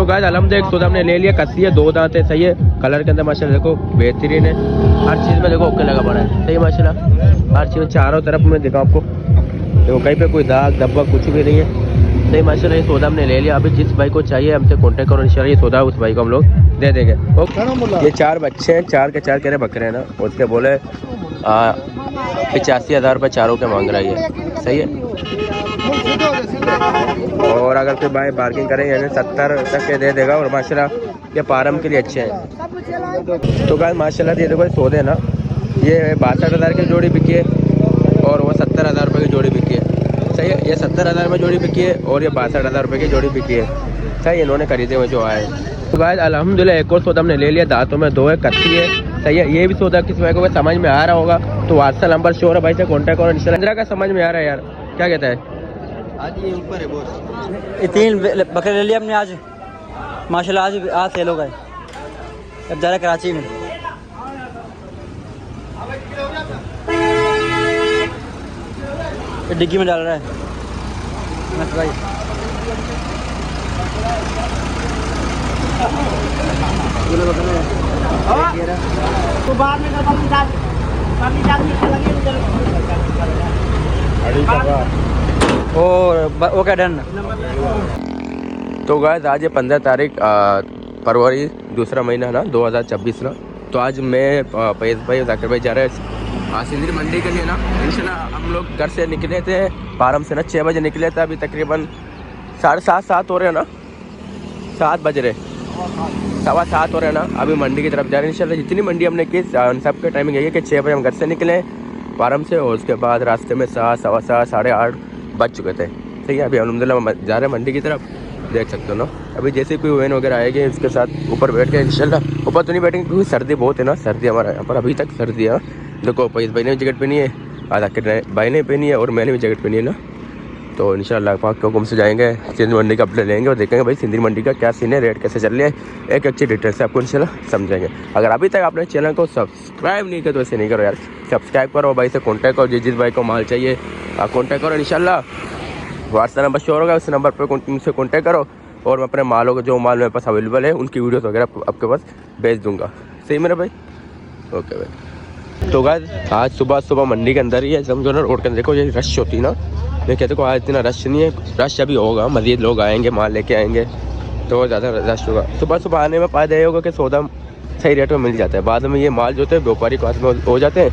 तो गाइस अल्हम्दुलिल्लाह एक सौदा हमने ले लिया, कस्सी है, 2 दांत है, सही है, कलर के अंदर माशाल्लाह देखो बेहतरीन है, हर चीज़ में देखो ओके लगा पड़ा है, सही है माशाल्लाह, हर चीज़ में चारों तरफ में दिखाऊँ आपको, देखो कहीं पे कोई दाग धब्बा कुछ भी नहीं है, सही माशाल्लाह। ये सौदा हमने ले लिया। अभी जिस भाई को चाहिए हमसे कॉन्टेक्ट करो, इंशाल्लाह ये सौदा उस भाई को हम लोग दे देंगे। ओके, ये 4 बच्चे हैं, 4 के 4 कह रहे बकरे हैं ना, उसके बोले 85,000 रुपये चारों के मांग रहा है, सही है। और अगर कोई भाई बार्गिंग करेंगे 70 तक के दे देगा। और माशाल्लाह ये पारम के लिए अच्छे हैं। तो गाइस माशाल्लाह ये देखो सौदे ना, ये 62,000 की जोड़ी बिकी है और वो 70,000 रुपये की जोड़ी बिकी है, सही है। ये 70,000 में जोड़ी बिकी है और ये 62,000 रुपये की जोड़ी बिकी है, सही। इन्होंने खरीदे हुए जो आए। तो गाइस अल्हम्दुलिल्लाह एक और सौदा हमने ले लिया, दांतों में 2 है, कच्ची है, सही है। ये भी सौदा किस भाई को समझ में आ रहा होगा तो व्हाट्सएप नंबर शो है, भाई से कॉन्टैक्ट करो इंशाल्लाह। का समझ में आ रहा है यार, क्या कहता है? आज ये ऊपर है बॉस, ये 3 बकरे ले लिए हमने आज माशाल्लाह, आज सेल हो गए। अब जा रहा कराची में, डिग्गी में डाल रहा है भाई। तो बाद में वो क्या डन। तो गाइस आज है 15 तारीख फरवरी, दूसरा महीना ना 2024 ना। तो आज मैं पैस भाई जाकिर भाई जा रहे हैं सिंधी मंडी के लिए ना। इंशाल्लाह हम लोग घर से निकले थे पारम से ना 6 बजे निकले थे, अभी तकरीबन 7:30 हो रहे हैं ना, 7 बज रहे, 7:15 हो रहे हैं ना। अभी मंडी की तरफ जा रहे हैं इंशाल्लाह। जितनी मंडी हमने की सबके टाइमिंग यही है कि 6 बजे हम घर से निकले पारम से, और उसके बाद रास्ते में 7, 7:15, 8:30 बज चुके थे, सही है। अभी अल्हम्दुलिल्लाह जा रहे हैं मंडी की तरफ, देख सकते हो ना। अभी जैसे कोई वैन वगैरह आएगी उसके साथ ऊपर बैठ के इंशाल्लाह। ऊपर तो नहीं बैठेंगे क्योंकि सर्दी बहुत है ना, सर्दी हमारे यहाँ पर अभी तक सर्दी है। देखो पैस भाई ने भी जैकेट पहनी है, आधा भाई ने पहनी है और मैंने भी जैकेट पहनी है ना। तो इंशाल्लाह पाक को से जाएंगे सिंधी मंडी का अपडेट लेंगे और देखेंगे भाई सिंधी मंडी का क्या सीन है, रेट कैसे चल रहा है, एक अच्छी डिटेल से आपको इंशाल्लाह समझेंगे। अगर अभी तक आपने चैनल को सब्सक्राइब नहीं किया तो ऐसे नहीं करो यार, सब्सक्राइब करो, भाई से कॉन्टैक्ट करो, जिस भाई को माल चाहिए आप कॉन्टैक्ट करो इंशाल्लाह। व्हाट्सएप नंबर शो होगा, उस नंबर पर उनसे कॉन्टैक्ट करो और मैं अपने मालों को जो माल मेरे पास अवेलेबल है उनकी वीडियोस वगैरह आपके पास भेज दूँगा, सही मेरा भाई। ओके भाई। तो गाइस आज सुबह मंडी के अंदर ही है, समझो ना, रोड के अंदर देखो ये रश होती है ना। मैं कहते को आज इतना रश नहीं है, रश अभी होगा, मज़ीद लोग आएंगे, माल लेके आएंगे तो ज़्यादा रश होगा। सुबह आने में फ़ायदा ये होगा कि सौदा सही रेट में मिल जाता है। बाद में ये माल जो होते हैं व्यापारी के हाथ में हो जाते हैं,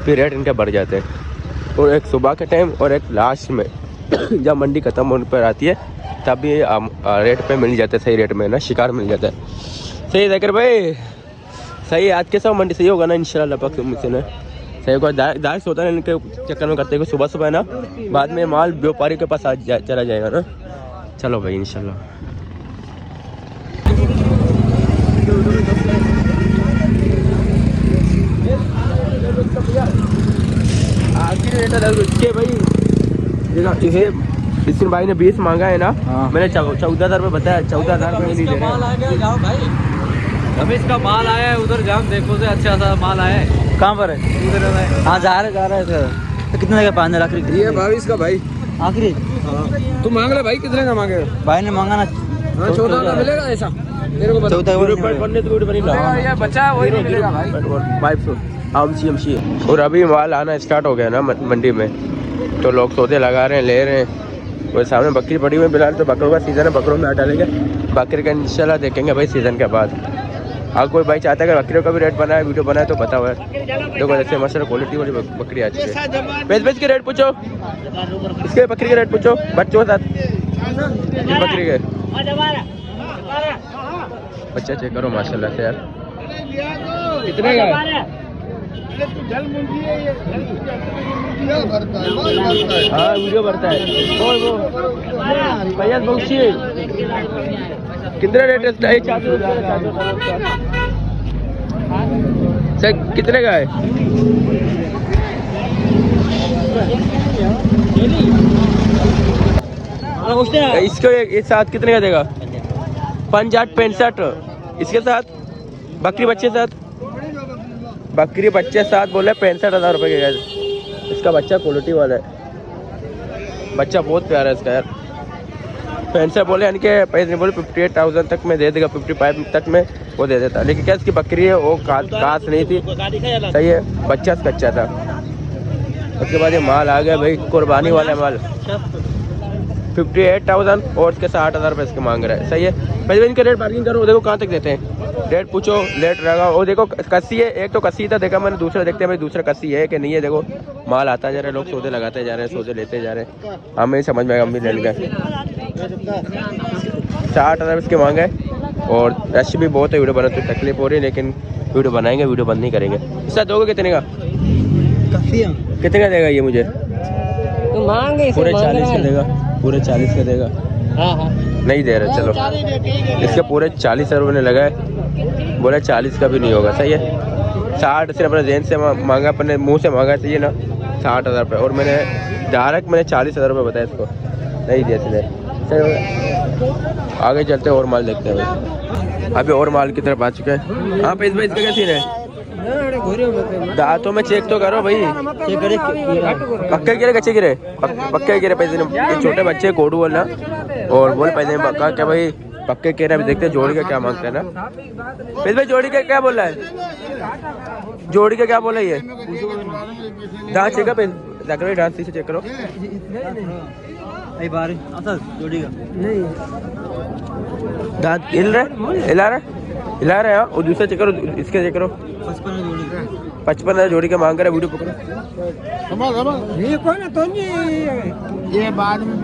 फिर रेट इनके बढ़ जाते हैं। और एक सुबह के टाइम और एक लास्ट में जब मंडी ख़त्म होने पर आती है तब ये रेट पे मिल जाता है, सही रेट में ना शिकार मिल जाता है, सही जाकिर भाई। सही आज के सब मंडी सही होगा ना इंशाल्लाह पाक से ना, सही होगा। दायक होता है इनके चक्कर में करते हैं सुबह ना, बाद में माल व्यापारी के पास चला जाएगा ना। चलो भाई इंशाल्लाह। भाई इस भाई ने 20 मांगा है ना। हाँ। मैंने 14,000 रुपये बताया, 14,000 रुपये नहीं दे रहे। अभी इसका माल आया है उधर, जाओ देखो से अच्छा सा माल आया है। कहाँ पर है? उधर है। हाँ जा रहे थे। तो कितने लगे 5,000 आखिरी? ये 22 का भाई आखिरी। हाँ। तुम मांग ले भाई, कितने का मांगे? भाई ने मांगा ना 14 का मिलेगा ऐसा मेरे को बता। ये बच्चा वही नहीं मिलेगा भाई। 500 और अभी माल आना स्टार्ट हो गया ना मंडी में, तो लोग सौदे लगा रहे हैं, ले रहे हैं। वो सामने बकरी पड़ी हुई फिलहाल, तो बकरों का सीज़न है, बकरों में डालेंगे बकरी का इंशाल्लाह, देखेंगे भाई सीज़न के बाद। अगर कोई भाई चाहता है कि बकरियों का भी रेट बनाए, वीडियो बनाए तो बताओ यार। देखो जैसे मसला क्वालिटी वाली बकरी आ चुकी है। बेच के रेट पूछो, इसके बकरी के रेट पूछो बच्चों के साथ, बकरी के बच्चा चेक करो माशाल्लाह से यार, कितने का है? हाँ वीडियो बढ़ता है वो भैया बख्शी कितने रेट है? सर कितने का है? इसको एक साथ कितने का देगा? 5,65 इसके साथ, बकरी बच्चे साथ, बकरी बच्चे साथ बोले 65,000 रुपये के गए। इसका बच्चा क्वालिटी वाला है, बच्चा बहुत प्यारा है इसका यार। फैन से बोले यानी कि पैसे नहीं बोले 58,000 तक में दे देगा, 55 तक में वो दे देता, लेकिन क्या इसकी बकरी है वो घास नहीं थी, सही है, बच्चा से कच्चा था। उसके बाद ये माल आ गया भाई, कुर्बानी वाला माल 58,000 और इसके 60,000 रुपये इसके मांग रहा है, सही है। पहले इनके रेट बार्गिंग करो, देखो कहाँ तक देते हैं, रेट पूछो, रेट रहेगा। और देखो कस्सी है, एक तो कस्सी था देखा मैंने, दूसरा देखते हैं भाई दूसरा कस्सी है कि नहीं है। देखो माल आता जा रहा है, लोग सौदे लगाते जा रहे हैं, सौदे लेते जा रहे हैं, हमें समझ में आएगा, हम भी ले लेंगे। 60,000 इसके मांगे और रश भी बहुत है, वीडियो बनाते तकलीफ हो रही है, लेकिन वीडियो बनाएंगे, वीडियो बंद नहीं करेंगे। इसका दोगे कितने का, कितने का देगा ये मुझे? तो मांगे पूरे 40 का देगा, पूरे 40 का देगा। हाँ हाँ नहीं दे रहे, चलो इसके पूरे 40,000 रुपये ने लगाए, बोले 40 का भी नहीं होगा, सही है। 60 से अपने जेन से मांगा, अपने मुंह से मांगा चाहिए ना 60,000 रुपये, और मैंने डायरेक्ट मैंने 40,000 रुपये बताया इसको, नहीं दिया सीधे, सही होगा। आगे चलते और माल देखते हैं भाई, अभी और माल की तरफ आ चुके हैं। हाँ पैसे भाई इसका क्या सीन है? दांतों में चेक तो करो भाई, पक्के गिरे कच्चे गिरे, पक्के गिरे पैसे, ये छोटे बच्चे कोडू वाला और बोल पैसे पक्का क्या भाई, पक्के कह रहे हैं। देखते हैं जोड़ी का क्या मांगते हैं ना, पैसे भाई जोड़ी का क्या बोल रहा है, जोड़ी का क्या बोला ये? दांत चेक करो, जाकर दांत से चेक करो, जोड़ी का दांत हिल रहे, हिला रहे, हिला रहे हैं। और दूसरा चेक करो, इसके चेक करो, 55,000 जोड़ी का मांग रहा है। वीडियो पकड़ो, ये कोई ना तो नहीं, ये बाद में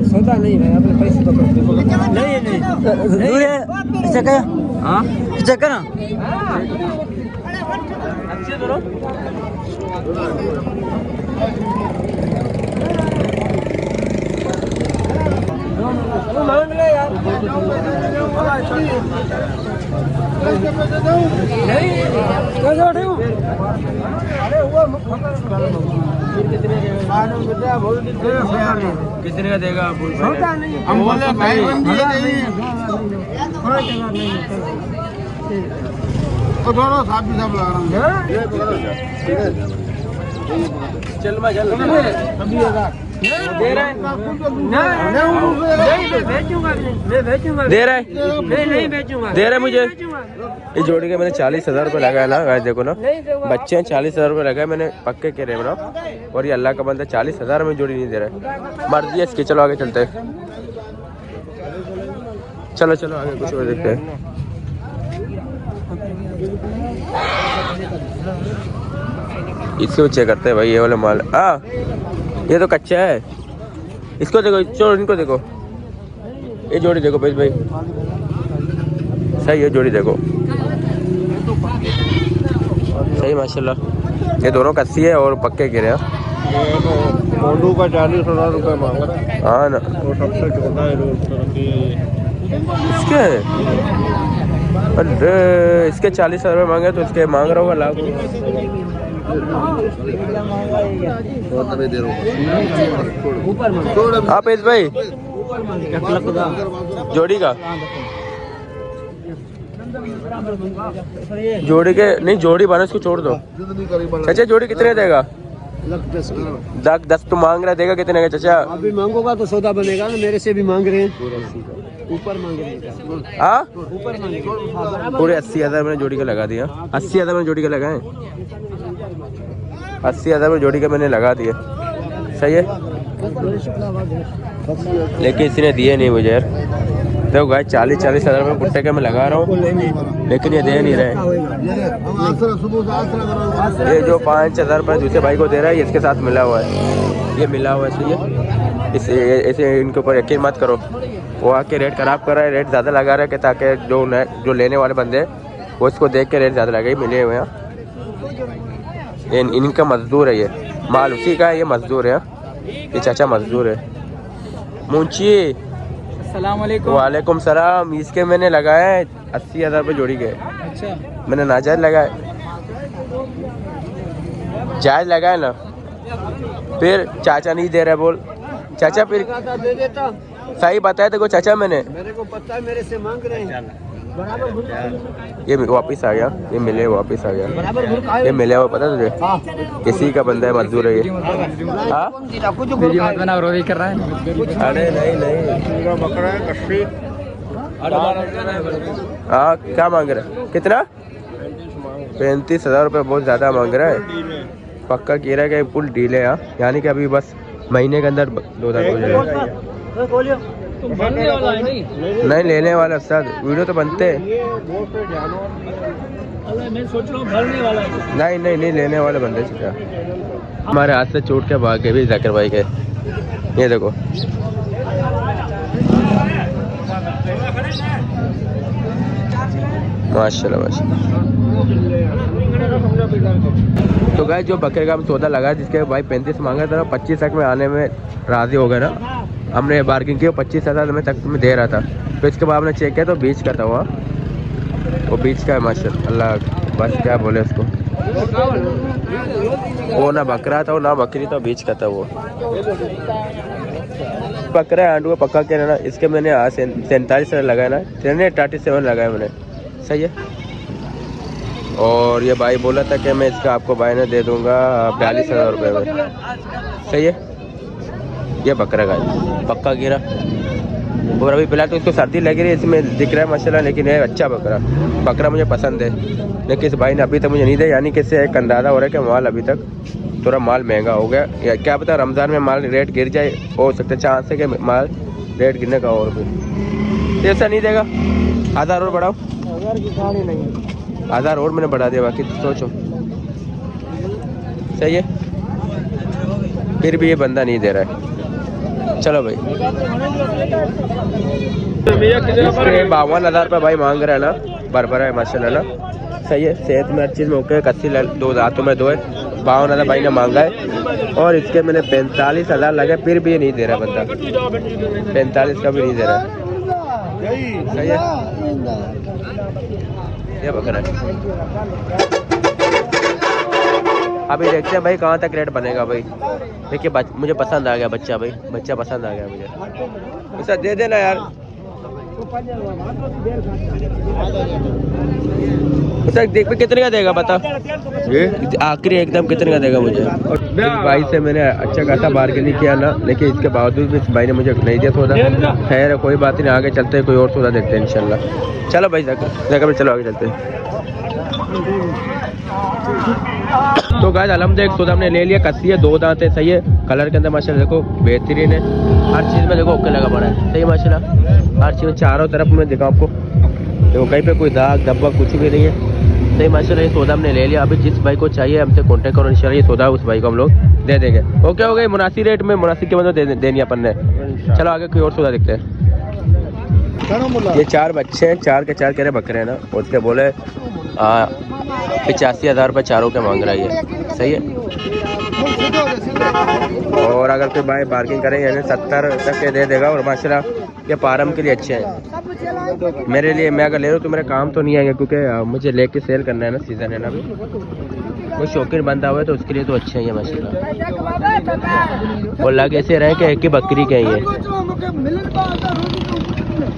सौदा नहीं है, अपने पैसे पकड़ो। नहीं दूर है, चेक है, हाँ चेक है ना, अच्छे दोनों। मांग ले यार, कितने का देगा? हम बोले भाई तो दोनों साथ भी सब लगा रहा चल मैं चल दे रहा है, दे रहा है, नहीं बेचूंगा, दे रहा है मुझे। इस जोड़ी के मैंने 40,000 रुपये लगाया ना गाइस, देखो ना बच्चे हैं, 40,000 रुपये लगाए मैंने, पक्के कह रहे हैं ना। और ये अल्लाह का बंदा 40,000 में जोड़ी नहीं दे रहा है, मर्जी है इसकी। चलो आगे चलते हैं, चलो चलो आगे कुछ और देखते हैं। इसको चेक करते हैं भाई, ये वाला माल, ये तो कच्चा है, इसको देखो, चलो इनको देखो, ये जोड़ी देखो भाई, सही है जोड़ी देखो, सही माशाल्लाह। ये दोनों कस्सी है और पक्के गिरे हैं। कोंडू का 40,000 रुपये मांगा, हाँ ना, वो सबसे छोटा है इसके, अरे इसके 40,000 रुपये मांगे तो इसके मांग रहा होगा लाख। आप इस भाई जोड़ी का, जोड़ी के नहीं, जोड़ी बना इसको छोड़ दो। चाचा जोड़ी कितने देगा? 10 तो मांग रहा, देगा कितने का चाचा? अभी मांगोगा तो सौदा बनेगा ना, मेरे से भी मांग रहे हैं, ऊपर मांग रहे हैं। हाँ ऊपर मांगे पूरे 80,000 मैंने जोड़ी का लगा दिया, 80,000 में जोड़ी का लगाए, 80,000 में जोड़ी का मैंने लगा दिया, सही है। लेकिन इसी ने दिए नहीं मुझे यार। देखो गाय 40,000 में गुट्टे के मैं लगा रहा हूँ, लेकिन ये दे नहीं रहे। ये जो 5,000 रुपये दूसरे भाई को दे रहा है, ये इसके साथ मिला हुआ है, ये मिला हुआ है, सही है। इसे ऐसे इनके ऊपर यकीन मत करो, वो आके रेट ख़राब कर रहा है, रेट ज़्यादा लगा रहा है कि ताकि जो लेने वाले बंदे वो इसको देख के रेट ज़्यादा लगाए, मिले हुए हैं। इनका मजदूर है, ये माल उसी का है, ये मजदूर है, ये चाचा मजदूर है। मुंशी अस्सलाम वालेकुम। वालेकुम सलाम। इसके मैंने लगाए 80,000 रुपये जोड़ी के। अच्छा मैंने नाजायज लगाए, जायज़ लगाए ना, फिर चाचा नहीं दे रहा बोल। चाचा फिर दे देता, सही बताया देखो चाचा मैंने। मेरे को पता है मेरे से मांग रहे हैं। बराबर ये वापस आ गया, ये मिले वापस आ गया, बराबर ये मिले हुआ पता तुझे किसी का बंदा है, मजदूर है ये। हाँ कुछ बना विरोधी कर रहा है। अरे नहीं नहीं बकरा है कस्सी। हाँ क्या मांग रहा है, कितना? 35,000 रुपये, बहुत ज़्यादा मांग रहा है। पक्का कह रहा है कि फुल डील है यहाँ, यानी कि अभी बस महीने के अंदर 2 लाख हो जाएगा। नहीं लेने वाला उस्ताद, वीडियो तो बनते हैं। मैं सोच रहा हूँ भरने वाला है। नहीं लेने वाले बंदे क्या हमारे हाथ से छूट के भाग गए भी जाकिर भाई के। ये देखो माशाल्लाह माशाल्लाह। तो गाइस जो बकरे का सौदा लगा जिसके भाई 35 मांगा था, 25 तक में आने में राजी हो गए ना। हमने बार्गिंग की, 25,000 में तक में दे रहा था। फिर इसके बाद हमने चेक किया तो बीच का था वो बीच का है माशाल्लाह। बस क्या बोले उसको, वो ना बकरा था वो ना बकरी था, बीच का था वो बकरा आंडू पक्का क्या ना। इसके मैंने 47 लगाया ना, 37 लगाया मैंने, सही है। और ये भाई बोला था कि मैं इसका आपको भाई ने दे दूंगा 42,000 रुपये में, सही है। ये बकरा का पक्का गिरा। और अभी फिलहाल तो इसको सर्दी लग रही है, इसमें दिख रहा है माशाल्लाह, लेकिन ये अच्छा बकरा मुझे पसंद है। लेकिन इस भाई ने अभी तक मुझे नहीं दिया, यानी कि इससे एक अंदाज़ा हो रहा है कि माल अभी तक थोड़ा माल महंगा हो गया, या क्या पता रमज़ान में माल रेट गिर जाए, हो सकता है चांस है कि माल रेट गिरने का। और भी ऐसा नहीं देगा, 1000 और बढ़ाओ। 1000 और मैंने बढ़ा दिया, बाकी सोचो, सही है। फिर भी ये बंदा नहीं दे रहा है। चलो भाई 52,000 रुपये भाई मांग रहा है ना, बराबर है माशाल्लाह ना, सही है। सेहत में हर चीज़ में ओके, कस्सी 2 दांतों में 2 है। 52,000 भाई ने मांगा है, और इसके मैंने 45,000 लगे, फिर भी ये नहीं दे रहा बंदा, 45 का भी नहीं दे रहा, सही है। ये बकरा है। अभी देखते हैं भाई कहाँ तक रेट बनेगा भाई। देखिए मुझे पसंद आ गया बच्चा, भाई बच्चा पसंद आ गया मुझे, उसे दे देना यार। उसे देख कितने का देगा बता, ये आखिरी एकदम कितने का देगा मुझे। और इस भाई से मैंने अच्छा खासा बार्गेनिंग किया ना, लेकिन इसके बावजूद भी इस भाई ने मुझे नहीं दिया सौदा। खैर कोई बात नहीं, आगे चलते हैं, कोई और सौदा देखते हैं इंशाल्लाह। चलो भाई जगह चलो आगे चलते हैं। तो गाइस अल्हम्दुलिल्लाह एक सौदा हमने ले लिया, कस्सी है, 2 दांत है, सही है। कलर के अंदर माशाल्लाह देखो बेहतरीन है, हर चीज़ में देखो ओके लगा पड़ा है, सही है माशाल्लाह। हर चीज़ में चारों तरफ में दिखाऊँ आपको, देखो कहीं पे कोई दाग धब्बा कुछ भी नहीं है, सही माशाल्लाह। ये सौदा हमने ले लिया। अभी जिस भाई को चाहिए हमसे कॉन्टेक्ट करो, इंशाल्लाह ये सौदा उस भाई को हम लोग दे देंगे। ओके हो गए, मुनासिब रेट में, मुनासिब के मतलब देनी अपन ने। चलो आगे कोई और सौदा देखते हैं। ये 4 बच्चे हैं, 4 के 4 कह रहे बकरे हैं ना, उसके बोले 85,000 रुपये चारों के मांग रहा है, सही है। और अगर कोई भाई बार्गिंग करेंगे 70 तक के दे देगा। और माशाल्लाह ये पारम के लिए अच्छे हैं मेरे लिए। मैं अगर ले रहा हूँ तो मेरा काम तो नहीं आएगा, क्योंकि मुझे लेके सेल करना है ना, सीज़न है ना अभी। कोई शौकीन बंदा हुआ है तो उसके लिए तो अच्छे हैं ये माशाल्लाह। और लग ऐसे रहे कि एक ही बकरी के ही है,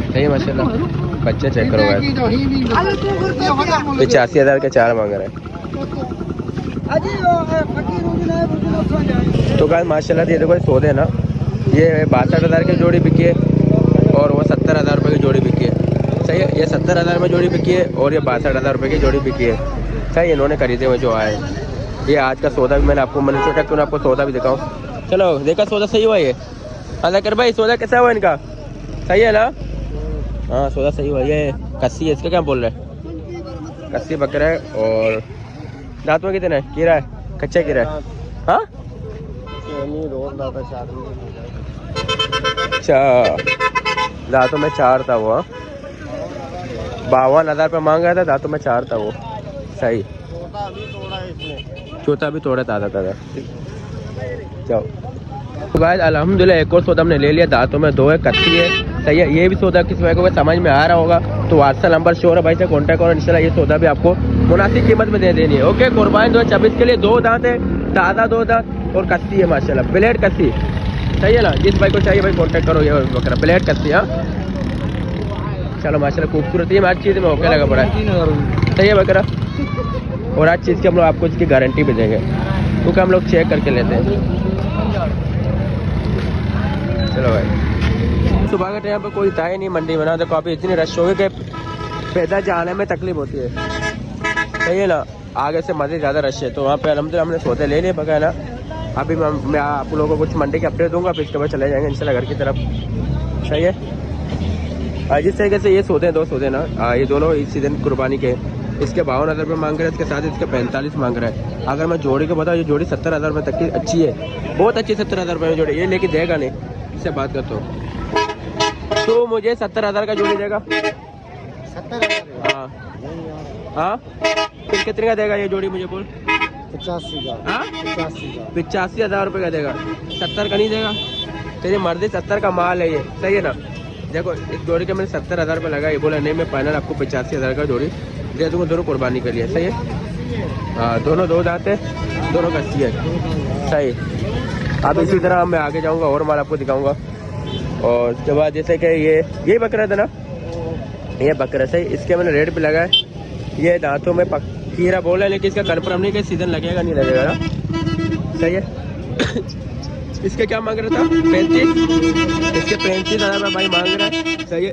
सही है माशाल्लाह। बच्चे चेक करो गाइस, 85,000 के 4 मांग रहे हैं। तो गाइस माशाल्लाह ये देखो सौदे ना, ये 62,000 की जोड़ी बिकी है, और वो 70,000 रुपये की जोड़ी बिकी है, सही है। ये 70,000 में जोड़ी बिकी है, और ये 62,000 रुपये की जोड़ी बिकी है, सही। इन्होंने खरीदे हुए जो आए। ये आज का सौदा भी मैंने सोचा क्यों ना आपको सौदा भी दिखाऊँ। चलो देखा सौदा सही हुआ ये। हाँ कर भाई सौदा कैसा हुआ इनका, सही है ना? हाँ सौदा सही हुआ। ये कस्सी है, इसका क्या बोल रहे हैं? कस्सी बकरा है, और दांत में कितना है? कीरा है, कच्चा कीरा है। हाँ अच्छा, दांतों में 4 था वो। 52,000 रुपये मांग रहा था, दांतों में 4 था वो, सही। चौथा भी तोड़ा ताज़ा। चलो तो गाइस अल्हम्दुलिल्लाह एक और सौदा हमने ले लिया, दांतों में 2 है, कच्ची है, सही है। ये भी सौदा किस भाई को समझ में आ रहा होगा तो व्हाट्सएप नंबर शो है भाई से कॉन्टैक्ट करो, इंशाल्लाह ये सौदा भी आपको मुनासिब कीमत में दे देनी है। ओके, कुर्बानी 2026 के लिए 2 दांत है, ताज़ा 2 दांत, और कस्सी है माशाल्लाह, ब्लेड कस्सी। सही है ना, जिस भाई को चाहिए भाई कांटेक्ट करो। ये बकरा ब्लेड कस्सी। हाँ चलो माशाल्लाह खूबसूरत है, हर चीज़ में ओके लगा पड़ा है। सही है बकरा, और हर चीज़ की हम लोग आपको इसकी गारंटी भी देंगे, क्योंकि हम लोग चेक करके लेते हैं। चलो भाई, सुबह के टाइम पर कोई था ही नहीं मंडी में ना, देखो अभी इतनी रश हो गई कि पैदल जाने में तकलीफ होती है। सही है ना, आगे से मज़े ज़्यादा रश है, तो वहाँ पे अलहमदिल्ला हमने सौदे ले लिए बकाया ना। अभी मैं आप लोगों को कुछ मंडी के अपडेट दूंगा, फिर इसके बाद चले जाएंगे इंशाल्लाह घर की तरफ। सही है, जिस तरीके से ये सौदे हैं, 2 सौदे ना, ये दोनों इस सीजन कुर्बानी के। इसके 52,000 रुपये मांग रहे हैं, इसके साथ इसके 45 मांग रहा है। अगर मैं जोड़ी को बताऊँ, ये जोड़ी 70,000 रुपये तक की अच्छी है, बहुत अच्छी। 70,000 रुपये में जोड़ी ये लेके देगा नहीं, इससे बात करता हूँ। तो मुझे 70,000 का जोड़ी देगा। 70,000। हाँ हाँ, फिर कितने का देगा ये जोड़ी मुझे बोल? 85,000। हाँ 85,000 रुपये का देगा, 70 का नहीं देगा। तेरी मर्जी, 70 का माल है ये। सही है ना, देखो इस जोड़ी के मैंने 70,000 रुपये लगा, ये बोला नहीं मैं फाइनल आपको 85,000 का जोड़ी दे दूँगा, दोनों कुर्बानी के लिए। सही है, हाँ दोनों 2 दांत है, दोनों कस्सी है। सही, अब इसी तरह मैं आगे जाऊँगा और माल आपको दिखाऊँगा। और उसके बाद जैसे कि ये बकरा था ना, ये बकरा सही, इसके मैंने रेट भी लगा है। ये दांतों में कीड़ा बोला है, लेकिन इसका कन्फर्म नहीं कि सीजन लगेगा नहीं लगेगा ना। सही है इसके क्या मांग रहा था? 35। इसके 35,000 रुपये भाई मांग रहा है। सही है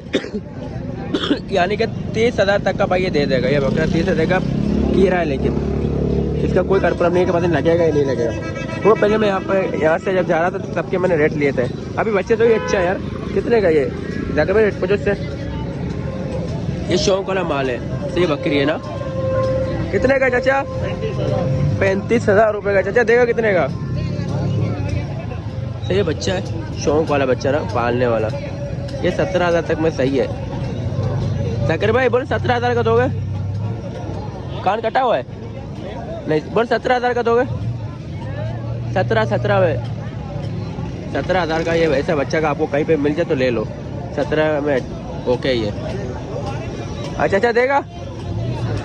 यानी कि 30,000 तक का भाई ये दे देगा, ये बकरा 30 देगा। कीड़ा है लेकिन इसका कोई कन्फर्म नहीं है कि पता नहीं लगेगा या नहीं लगेगा। वो पहले मैं यहाँ से जब जा रहा था तो सबके मैंने रेट लिए थे। अभी बच्चे तो ये अच्छा है यार, कितने का ये जाकर भाई रेट पूछो से। ये शौक वाला माल है, तो ये बकरी है ना। कितने का चाचा? 35,000 रुपये का। चाचा देगा कितने का? तो ये बच्चा है, शौक वाला बच्चा ना, पालने वाला। ये 17,000 तक में सही है। जाकर भाई बोल 17,000 का दोगे? कान कटा हुआ है? नहीं बोल 17,000 का दोगे? 17 में 17,000 का ये वैसा बच्चा का आपको कहीं पे मिल जाए तो ले लो। 17 में ओके ही है। अच्छा देगा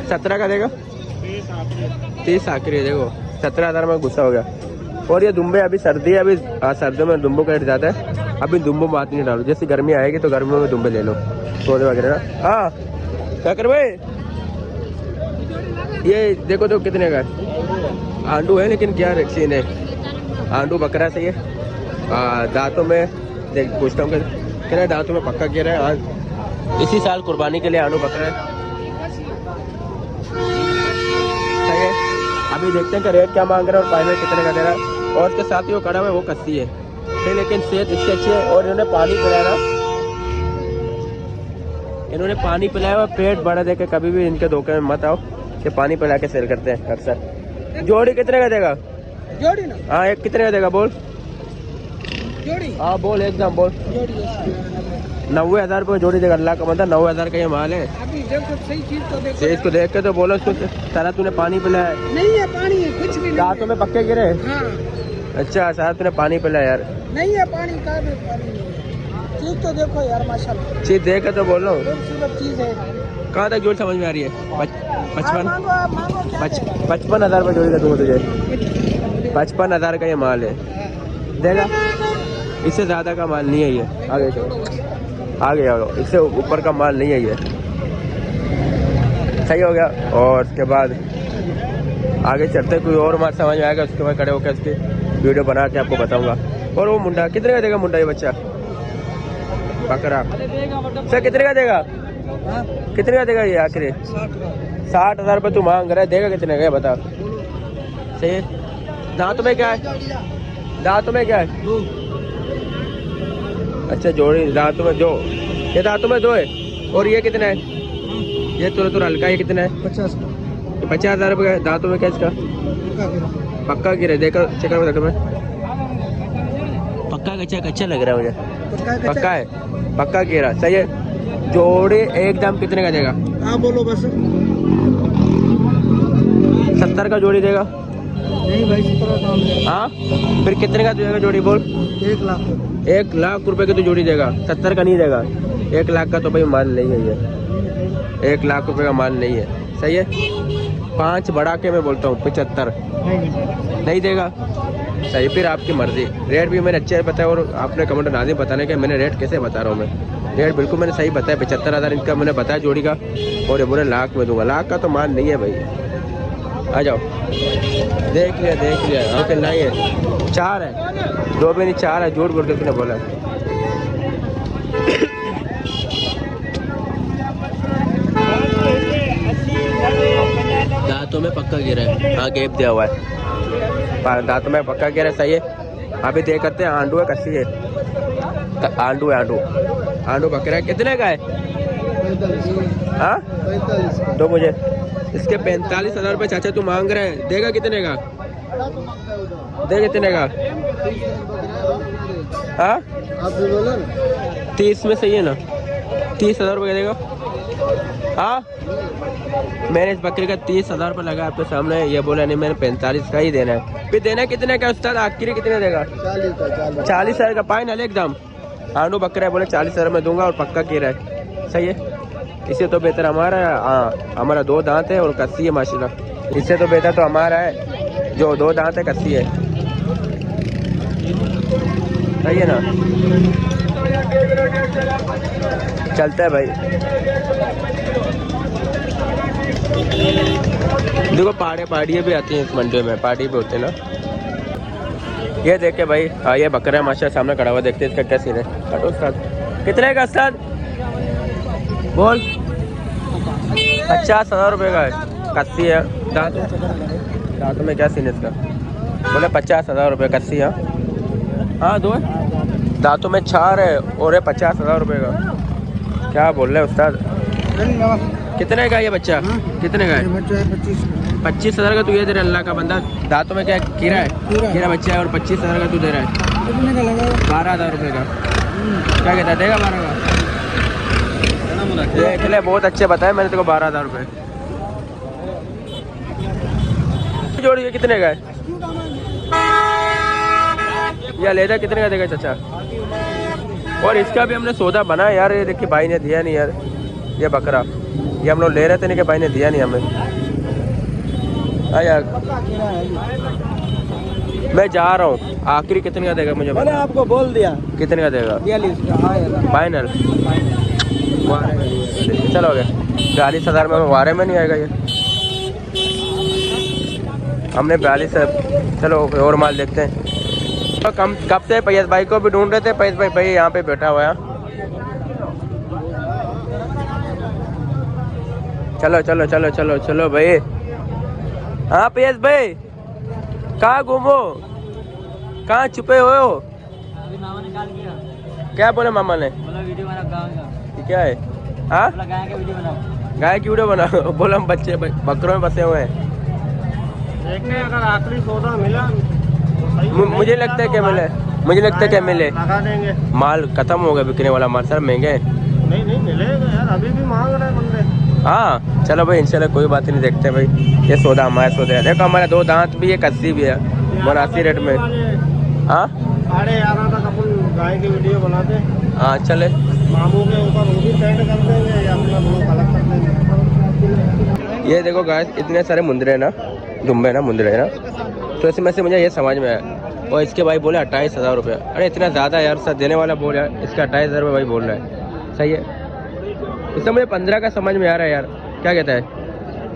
17 का देगा, 30 आखिरी है। देखो 17,000 में गुस्सा हो गया। और ये दुम्बे अभी सर्दी है, अभी सर्दियों में दुम्बों का रेट ज़्यादा है। अभी दुम्बों में हाथ नहीं डालो, जैसे गर्मी आएगी तो गर्मियों में दुम्बे ले लो, पौधे वगैरह ना। हाँ क्या कर भाई, ये देखो तो कितने का है। आंडू है लेकिन क्या सीन है, आंडू बकरा सही है। दांतों में देख पूछता हूँ कह रहा दांतों में पक्का कह रहा है। इसी साल कुर्बानी के लिए आंडू बकरा है। सही है, अभी देखते हैं कि रेट क्या मांग रहा है और फाइनल कितने का दे रहा है। और उसके साथ ही वो कड़ा हुआ है वो कस्सी है, ठीक, लेकिन सेहत इसकी अच्छी है। और इन्होंने पानी पिलाया ना, इन्होंने पानी पिलाया हुआ, पेट बड़ा देके कभी भी इनके धोखे में मत आओ कि पानी पिला के सेल करते हैं अक्सर। जोड़ी कितने का देगा? जोड़ी ना, हाँ एक कितने का देगा बोल? जोड़ी हाँ बोल एकदम बोल। 90,000 रुपये जोड़ी देगा। अल्लाह का मतलब 90,000 का ये माल है। अभी देखो सही चीज तो देखो, चीज को देख के तो बोलो उसको सारा तूने पानी पिलाया है। नहीं है पानी, कुछ भी नहीं दांतों में पक्के गिरे। हाँ अच्छा सारा तूने पानी पिलाया यार। नहीं है पानी का भी पानी नहीं है। चीज तो देखो यार माशाल्लाह, चीज देख के तो बोल रहा हूँ। खूबसूरत चीज है। कहाँ तक जोड़ समझ में आ रही है? 55 मांगो क्या है? 55,000 रुपये जोड़ी का दूंगा तुझे। 55,000 का ये माल है, देगा? इससे ज़्यादा का माल नहीं है ये। आगे चलो, आगे आओ, इससे ऊपर का माल नहीं है ये। सही हो गया। और उसके बाद आगे चलते कोई और माल समझ में आएगा, उसके बाद खड़े होकर उसकी वीडियो बना के आपको बताऊंगा। और वो मुंडा कितने का देगा? मुंडा ये बच्चा बकरा सर कितने का देगा? कितने का देगा ये आखिर? 60,000 रुपये तू मांग रहा है, देगा कितने का बता? सही। दांतों में क्या है? दांतों में क्या है? अच्छा जोड़ी दांतों में 2, ये दांतों में 2 है। और ये कितना है? ये थोड़ा हल्का है, कितना है? 50,000 रुपये का। दांतों में क्या इसका? पक्का गिरा, देखो चेक करो मैं। पक्का कच्चा लग रहा है मुझे। पक्का है, पक्का गिरा। सही है। जोड़ी एकदम कितने का देगा? हाँ बोलो बस। 70 का जोड़ी देगा? नहीं भाई 17 हाँ फिर कितने का देगा जोड़ी बोल? 1 लाख। 1 लाख रुपए की तो जोड़ी देगा, 70 का नहीं देगा। 1 लाख का तो भाई माल नहीं है ये, 1 लाख रुपए का माल नहीं है। सही है। 5 बढ़ा के मैं बोलता हूँ 75 नहीं देगा। सही, फिर आपकी मर्जी। रेट भी मैंने अच्छे बताया और आपने कमेंट नाज़िम बताने के मैंने रेट कैसे बता रहा हूँ मैं। रेट बिल्कुल मैंने सही बताया, 75,000 इनका मैंने बताया जोड़ी का। और ये बोले लाख में दूंगा, लाख का तो मान नहीं है भाई। आ जाओ, देख लिया ओके नहीं है, 4 है, 2 भी नहीं 4 है, झूठ बोल के किसने बोला। दांतों में पक्का गिरा है, हाँ गैप दिया हुआ है, दांतों में पक्का गिरा है। सही है, अभी देख करते हैं। आंडू है कस्सी है, आंडू है, आंडू बकरा है। कितने का है? हाँ तो मुझे इसके 45,000 रुपये चाचा तू मांग रहे हैं, देगा कितने का? दे कितने का? हाँ 30 में सही है ना, 30,000 रुपये देगा। हाँ मैंने इस बकरी का 30,000 रुपये लगा आपके सामने, ये बोला नहीं मैंने 45 का ही देना है। फिर देना कितने का उस्ताद? आखिरी कितने देगा? 40,000 का फाइनल एकदम। आंडू बकरा है, बोले 40,000 में दूंगा और पक्का कीरा है। सही है, इससे तो बेहतर हमारा है। हाँ हमारा 2 दांत है और कस्सी है माशाल्लाह। इससे तो बेहतर तो हमारा है जो 2 दांत है कस्सी है। सही है ना, चलता है भाई। देखो पहाड़ियाँ भी आती हैं इस मंडी में, पहाड़ी भी होते हैं ना। ये देखे भाई, ये बकरा है माशाल्लाह सामने खड़ा हुआ, देखते हैं इसका क्या सीन है। हटो उस्ताद, कितने का उस्ताद? बोल। 50,000 रुपये का है, कस्सी है। दांतों में क्या सीन है इसका? बोले 50,000 रुपये कस्सी है। हाँ 2 दांतों में 4 है और है 50,000 रुपये का। क्या बोल रहे हैं उस्ताद? कितने का ये बच्चा? कितने का है? 25,000 का तू ये दे रहा है अल्लाह का बंदा। दांतों में क्या कीड़ा है? कीड़ा बच्चा है और 25,000 का तू दे रहा है। 12,000 रुपये का। क्या कहता है, देगा 12 का? देख ले, बहुत अच्छे बताए मैंने तेरे को 12,000 रुपये। जोड़ी कितने का है? या लेदा कितने का देगा चाचा? और इसका भी हमने सौदा बना यार, ये देखिए भाई ने दिया नहीं यार। ये बकरा ये हम लोग ले रहे थे नहीं कि भाई ने दिया नहीं हमें। यार मैं जा रहा हूँ, आखिरी कितने का देगा मुझे? मैंने आपको बोल दिया कितने का देगा? 42 फाइनल। चलो हो गया 42,000 में, वारे में नहीं आएगा ये। हमने 42 है। चलो और माल देखते हैं। तो कब से पैस भाई को भी ढूंढ रहे थे। पैस भाई यहाँ पे बैठा हुआ है। चलो चलो चलो चलो चलो भाई। हाँ पैस भाई, कहाँ घूमो, कहाँ छुपे हुए हो? अभी मामा निकाल गया। क्या बोले मामा ने? बोला वीडियो बना गाँव का। क्या है? हाँ बोला गाय का वीडियो बनाओ। गाय की वीडियो बनाओ। बोला हम बच्चे बकरों में बसे हुए हैं। देखते हैं अगर आखिरी सौदा मिला मुझे लगता है क्या मिले, मुझे लगता है क्या मिले। लगा देंगे। माल खत्म हो गया बिकने वाला माल, सर महंगे हैं। नहीं मिलेगा यार, अभी भी मांग रहे हैं बंदे। हाँ चलो भाई इंशाल्लाह कोई बात नहीं, देखते हैं भाई। ये सौदा हमारे सौदा है। देखो हमारे 2 दांत भी है, कस्सी भी है, 82 रेट में। हाँ 11:30 तक अपन गाय की वीडियो बनाते हैं। हाँ चले, मामू के ऊपर वो भी सेंड कर देंगे या अपना ब्लॉग अलग कर देंगे। ये देखो गाइस, इतने सारे मुंदरे ना, दुम्बे ना, मुंदरे ना, तो इसमें से मुझे ये समझ में आया। और इसके भाई बोले 28,000 रुपये। अरे इतना ज़्यादा यार, सर देने वाला बोल यार, इसका 28,000 रुपये भाई बोल रहा है। सही है, इससे मुझे 15 का समझ में आ रहा है यार। क्या कहता है?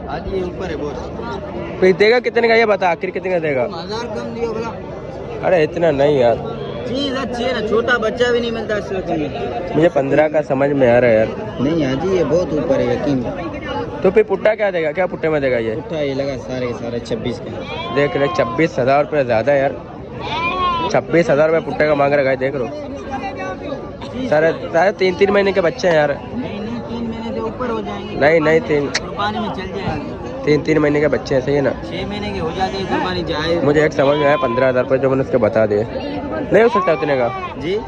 आज ये ऊपर है बॉस। फिर देगा कितने का ये बता, आखिर कितने का देगा? 1000 कम दियो बोला। अरे इतना नहीं यार, चीज अच्छी है ना, छोटा बच्चा भी नहीं मिलता इस वक्त में। मुझे 15 का समझ में आ रहा है यार। नहीं हाजी ये बहुत ऊपर है यकीन। तो फिर पुट्टा क्या देगा? क्या पुट्टे में देगा ये? उठा ये लगा सारे के सारे 26 का। देख ले 26,000 रुपये ज़्यादा है यार। 26,000 रुपये पुट्टे का मांग रहा है, देख लो। सारे 3-3 महीने के बच्चे हैं यार। नहीं 3 महीने से ऊपर हो जाएंगे। नहीं कुर्बानी में चल जाएंगे। 3 महीने के बच्चे हैं। सही है ना? 6 महीने के हो जाते हैं कुर्बानी जाए। मुझे एक समझ में आया 15,000 रुपये जो मैंने उसके बता दिए। नहीं हो सकता उतने का? जी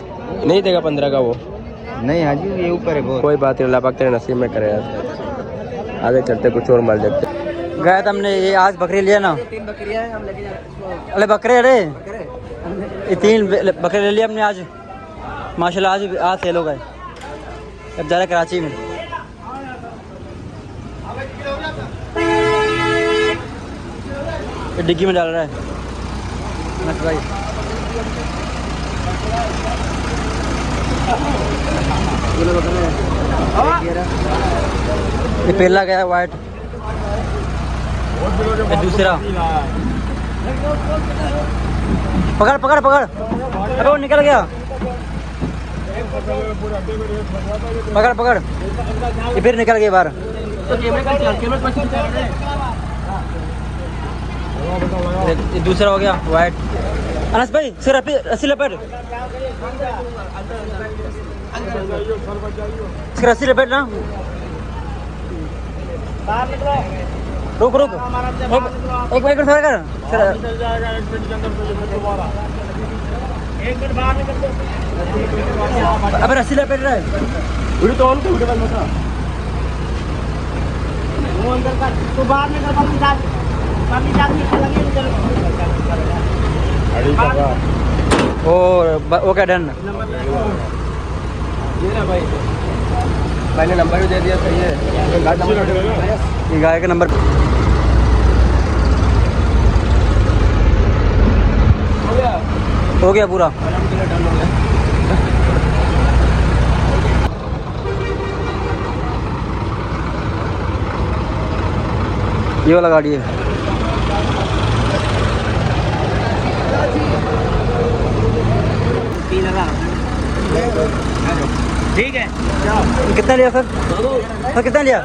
नहीं देगा 15 का वो। नहीं हाजी ये ऊपर है बहुत। कोई बात नहीं, अल्लाह पाक तेरे नसीब में करे यार। आगे चलते कुछ और माल देखते। गया था हमने, ये आज बकरी लिया ना। 3 बकरियां हैं, हम लेके जा रहे हैं। अरे बकरे, अरे ये 3 बकरे ले लिए हमने आज माशाल्लाह। आज सेल हो गए। अब जा रहे कराची में। ये डिग्गी में डाल रहा है अनस भाई। ये पहला गया वाइट, ये दूसरा। पकड़ पकड़ पकड़, अरे वो निकल गया। पकड़ पकड़, ये फिर निकल गया बाहर। ये दूसरा हो गया वाइट। अनस भाई सिर रस्सी लपेट, रस्सी लपेट ना। रुक रुक, एक मिनट थोड़ा कर। अब रस्सी लपेट रहा है। वीडियो तो ऑन कर, वीडियो बंद मत कर। वो अंदर कर, तू बाहर निकल, बाकी जा लगे इधर। अड़ी वो क्या डन। ये ना भाई, मैंने नंबर भी दे दिया, सही है। ये गाय का नंबर हो गया पूरा। ये वाला गाड़ी है। ठीक है, कितना लिया सर? सर कितना लिया?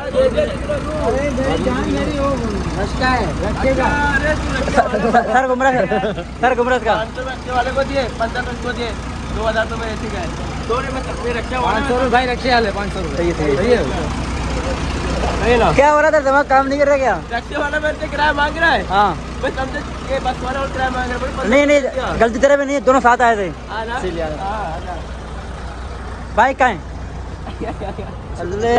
सर घूम रहा है, सर घूम रहा है। 500 रक्षा वाले को दिए, 15 को दिए, 2000 तो मेरे ठीक है। तो रक्षा 500 भाई, रक्षा वाले 500 सही है, सही है। क्या हो रहा था? दिमाग काम नहीं कर रहा क्या? रक्षा वाला मेरे से किराया मांग रहा है। हाँ मैं समझे ये बस वाला और किराया मांग रहा है। नहीं नहीं, गलती तेरे पे नहीं है, दोनों साथ आए थे। बाइक कहाँ है? ले